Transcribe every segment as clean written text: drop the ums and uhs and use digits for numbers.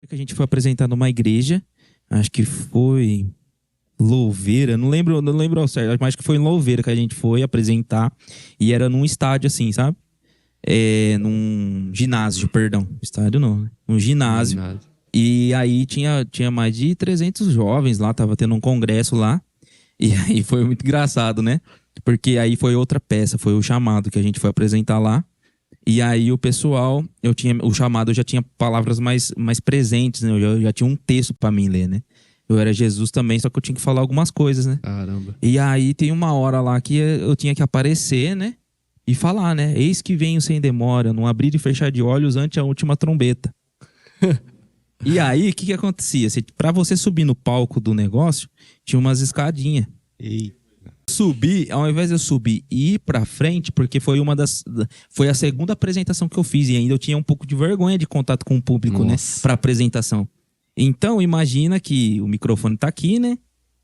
Que a gente foi apresentar numa igreja, acho que foi Louveira, não lembro ao certo, mas acho que foi em Louveira que a gente foi apresentar e era num estádio assim, sabe? Num ginásio, perdão, estádio não, né? Um ginásio. E aí tinha mais de 300 jovens lá, tava tendo um congresso lá. E aí foi muito engraçado, né? Porque aí foi outra peça, foi o chamado que a gente foi apresentar lá. E aí o pessoal, o chamado, eu já tinha palavras mais presentes, né? Eu já tinha um texto pra mim ler, né? Eu era Jesus também, só que eu tinha que falar algumas coisas, né? Caramba. E aí tem uma hora lá que eu tinha que aparecer, né? E falar, né? Eis que venho sem demora, num abrir e fechar de olhos ante a última trombeta. E aí, o que acontecia? Pra você subir no palco do negócio, tinha umas escadinhas. Subir, ao invés de eu subir e ir pra frente, porque foi a segunda apresentação que eu fiz e ainda eu tinha um pouco de vergonha de contato com o público, né? Pra apresentação. Então, imagina que o microfone tá aqui, né?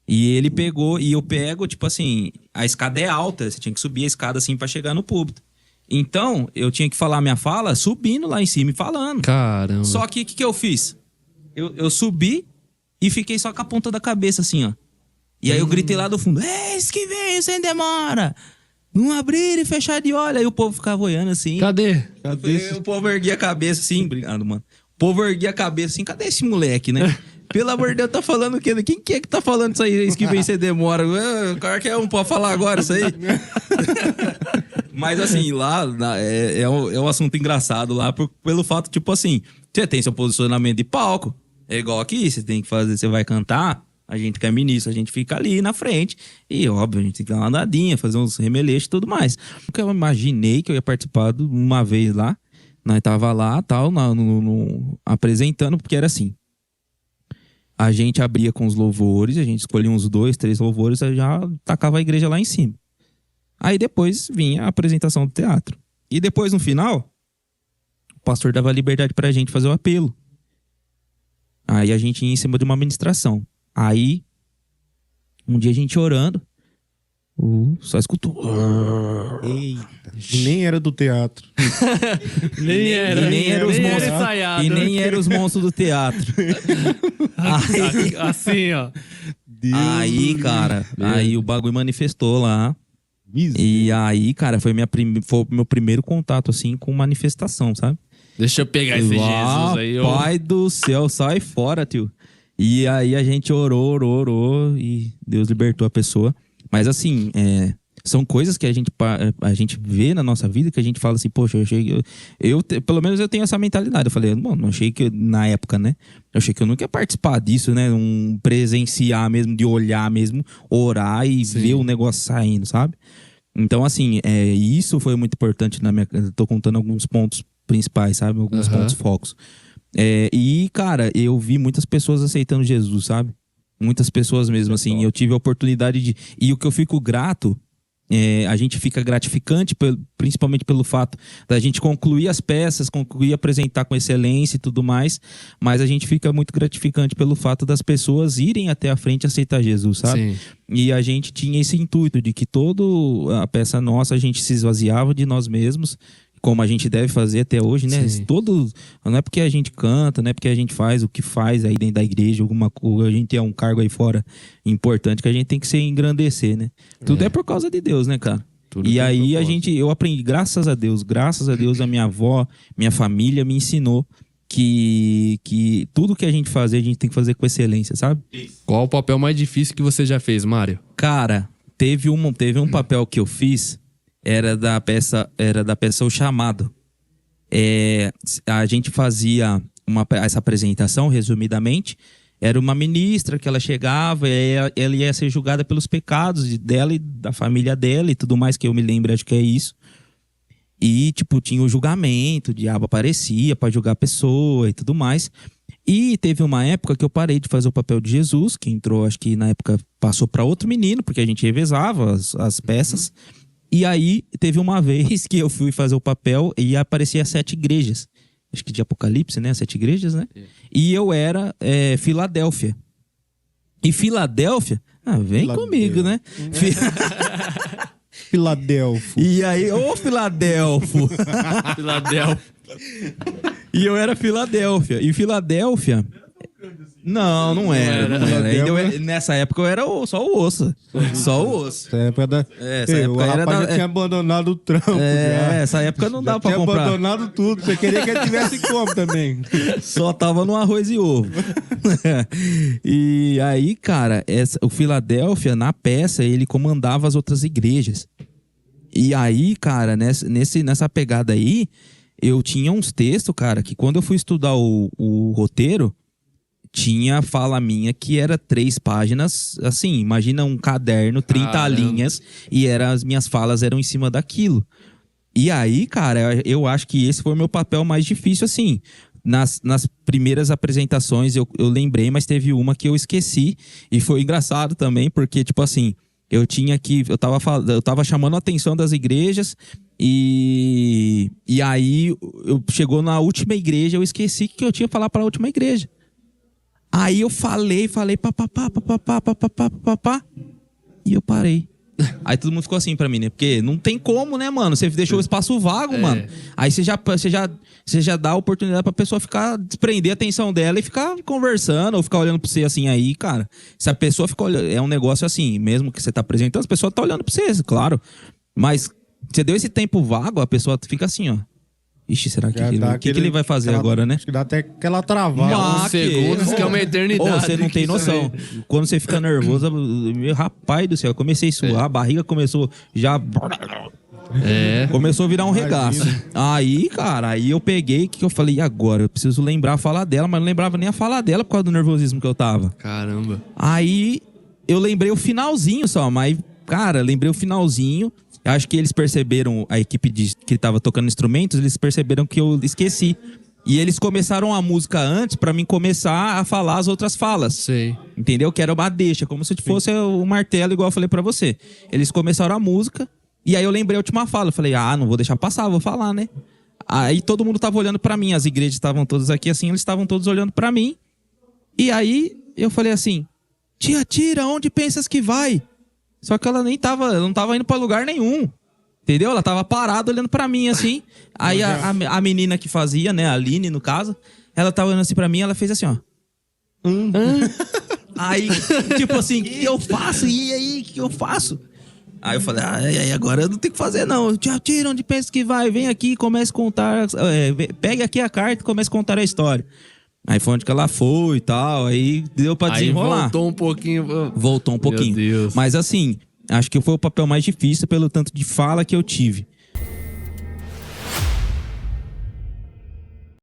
E ele pegou, e eu pego, tipo assim, a escada é alta, você tinha que subir a escada assim pra chegar no púlpito. Então, eu tinha que falar minha fala subindo lá em cima e falando. Caramba. Só que o que eu fiz? Eu subi e fiquei só com a ponta da cabeça assim, ó. E aí eu gritei lá do fundo, eis que veio sem demora, não abrir e fechar de olho. Aí o povo ficava olhando assim. Cadê? O povo erguia a cabeça assim, obrigado, mano. O povo erguia a cabeça assim, cadê esse moleque, né? Pelo amor de Deus, tá falando o quê? Quem que é que tá falando isso aí, eis que vem sem demora? Qualquer um pode falar agora isso aí. Mas assim, lá é um assunto engraçado lá, pelo fato, tipo assim, você tem seu posicionamento de palco. É igual aqui, você tem que fazer, você vai cantar, a gente que é ministro, a gente fica ali na frente. E óbvio, a gente tem que dar uma andadinha, fazer uns remeleixos e tudo mais. Porque eu imaginei que eu ia participar de uma vez lá, nós tava lá, tal, apresentando, porque era assim. A gente abria com os louvores, a gente escolhia uns 2, 3 louvores, aí já tacava a igreja lá em cima. Aí depois vinha a apresentação do teatro. E depois, no final, o pastor dava liberdade pra gente fazer o apelo. Aí a gente ia em cima de uma ministração. Aí, um dia a gente orando, só escutou. Eita. E nem era do teatro. Nem era. E nem era os nem monstros. era ensaiado. E nem era os monstros do teatro. Assim, ó. Aí, cara, aí o bagulho manifestou lá. E aí, cara, foi o meu primeiro contato, assim, com manifestação, sabe? Deixa eu pegar esse Jesus aí. Pai do céu, sai fora, tio. E aí a gente orou e Deus libertou a pessoa. Mas assim, são coisas que a gente vê na nossa vida que a gente fala assim, poxa, eu achei que pelo menos eu tenho essa mentalidade. Eu falei, não achei que na época, né? Eu achei que eu nunca ia participar disso, né? Presenciar mesmo, de olhar mesmo, orar e ver o negócio saindo, sabe? Então, assim, isso foi muito importante na minha... Eu tô contando alguns pontos principais, sabe? Alguns pontos focos. E, cara, eu vi muitas pessoas aceitando Jesus, sabe? Muitas pessoas mesmo, assim. Eu tive a oportunidade de... E o que eu fico grato, a gente fica gratificante, principalmente pelo fato da gente concluir as peças, concluir, apresentar com excelência e tudo mais. Mas a gente fica muito gratificante pelo fato das pessoas irem até a frente e aceitar Jesus, sabe? Sim. E a gente tinha esse intuito de que toda a peça nossa, a gente se esvaziava de nós mesmos, como a gente deve fazer até hoje, né? Não é porque a gente canta, não é porque a gente faz o que faz aí dentro da igreja, alguma coisa, a gente tem um cargo aí fora importante que a gente tem que se engrandecer, né? Tudo é por causa de Deus, né, cara? Tudo e aí eu aprendi, graças a Deus, a minha avó, minha família me ensinou que tudo que a gente fazer, a gente tem que fazer com excelência, sabe? Qual o papel mais difícil que você já fez, Mário? Cara, teve um papel que eu fiz, era da peça O Chamado. A gente fazia essa apresentação, resumidamente, era uma ministra que ela chegava e ela ia ser julgada pelos pecados dela e da família dela e tudo mais, que eu me lembro, acho que é isso. E, tipo, tinha o julgamento, o diabo aparecia pra julgar a pessoa e tudo mais. E teve uma época que eu parei de fazer o papel de Jesus, que entrou, acho que na época passou pra outro menino, porque a gente revezava as peças. E aí, teve uma vez que eu fui fazer o papel e aparecia 7 igrejas. Acho que de Apocalipse, né? 7 igrejas, né? E eu era Filadélfia. E Filadélfia... vem comigo, né? Filadelfo. E aí, ô Filadelfo! Filadelfo. E eu era Filadélfia. E Filadélfia... Não, não era. Nessa época eu era só o osso. Só o osso. Essa época essa época o era rapaz já tinha abandonado o trampo. Essa época não dava pra tinha comprar. abandonado tudo. Você queria que ele tivesse como também. Só tava no arroz e ovo. E aí, cara, o Filadélfia, na peça, ele comandava as outras igrejas. E aí, cara, nessa pegada aí, eu tinha uns textos, cara, que quando eu fui estudar o roteiro, tinha fala minha que era 3 páginas, assim, imagina um caderno, 30 linhas, e as minhas falas eram em cima daquilo. E aí, cara, eu acho que esse foi o meu papel mais difícil, assim. Nas primeiras apresentações eu lembrei, mas teve uma que eu esqueci, e foi engraçado também, porque, tipo assim, eu tava chamando a atenção das igrejas, e aí chegou na última igreja, eu esqueci que eu tinha que falar para a última igreja. Aí eu falei, papapá, e eu parei. Aí todo mundo ficou assim pra mim, né? Porque não tem como, né, mano? Você deixou o espaço vago, mano. Aí você já dá a oportunidade pra pessoa ficar, desprender a atenção dela e ficar conversando, ou ficar olhando pra você assim aí, cara. Se a pessoa fica olhando, é um negócio assim, mesmo que você tá apresentando, a pessoa tá olhando pra você, claro. Mas você deu esse tempo vago, a pessoa fica assim, ó. Ixi, será que ele vai fazer agora, né? Acho que dá até aquela travada. Segundos que é uma eternidade. Você não tem noção. Quando você fica nervoso, rapaz do céu, eu comecei a suar, a barriga começou já... Começou a virar um regaço. Aí, cara, aí eu peguei, que eu falei, e agora? Eu preciso lembrar a fala dela, mas não lembrava nem a fala dela por causa do nervosismo que eu tava. Caramba. Aí, eu lembrei o finalzinho só, mas, cara, lembrei o finalzinho. Acho que eles perceberam, a equipe que tava tocando instrumentos, eles perceberam que eu esqueci. E eles começaram a música antes pra mim começar a falar as outras falas. Sei. Entendeu? Que era uma deixa, como se fosse o martelo, igual eu falei pra você. Eles começaram a música, e aí eu lembrei a última fala. Eu falei, não vou deixar passar, vou falar, né? Aí todo mundo tava olhando pra mim, as igrejas estavam todas aqui assim, eles estavam todos olhando pra mim. E aí eu falei assim, tia Tira, onde pensas que vai? Só que ela não tava indo pra lugar nenhum. Entendeu? Ela tava parada olhando pra mim, assim. Aí a menina que fazia, né, a Aline, no caso, ela tava olhando assim pra mim, ela fez assim, ó. Aí, tipo assim, o que eu faço? E aí, o que eu faço? Aí eu falei, agora eu não tenho o que fazer, não. Tia Tira, onde pensa que vai? Vem aqui e comece a contar. Pegue aqui a carta e comece a contar a história. Aí foi onde que ela foi e tal, aí deu pra desenrolar. Aí voltou um pouquinho. Voltou um pouquinho. Meu Deus. Mas assim, acho que foi o papel mais difícil pelo tanto de fala que eu tive.